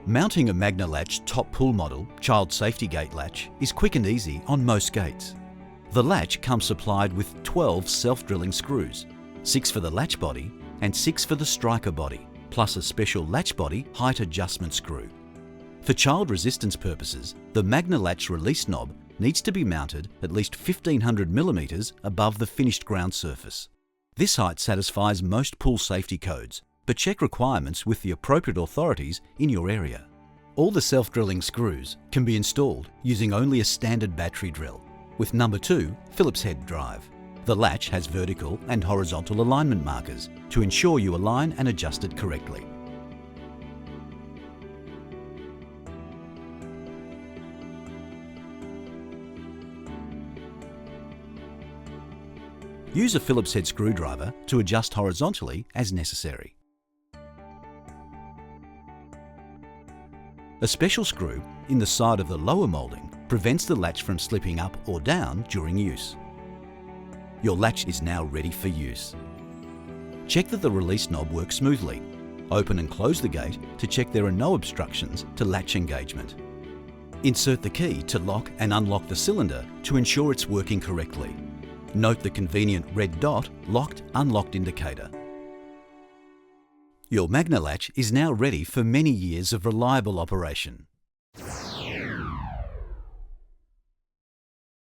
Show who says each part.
Speaker 1: Mounting a MagnaLatch top pull model child safety gate latch is quick and easy on most gates. The latch comes supplied with 12 self-drilling screws, 6 for the latch body and 6 for the striker body, plus a special latch body height adjustment screw. For child resistance purposes, the MagnaLatch release knob needs to be mounted at least 1500mm above the finished ground surface. This height satisfies most pull safety codes, but check requirements with the appropriate authorities in your area. All the self-drilling screws can be installed using only a standard battery drill with number 2 Phillips head drive. The latch has vertical and horizontal alignment markers to ensure you align and adjust it correctly. Use a Phillips head screwdriver to adjust horizontally as necessary. A special screw in the side of the lower moulding prevents the latch from slipping up or down during use. Your latch is now ready for use. Check that the release knob works smoothly. Open and close the gate to check there are no obstructions to latch engagement. Insert the key to lock and unlock the cylinder to ensure it's working correctly. Note the convenient red dot locked/unlocked indicator. Your MagnaLatch is now ready for many years of reliable operation.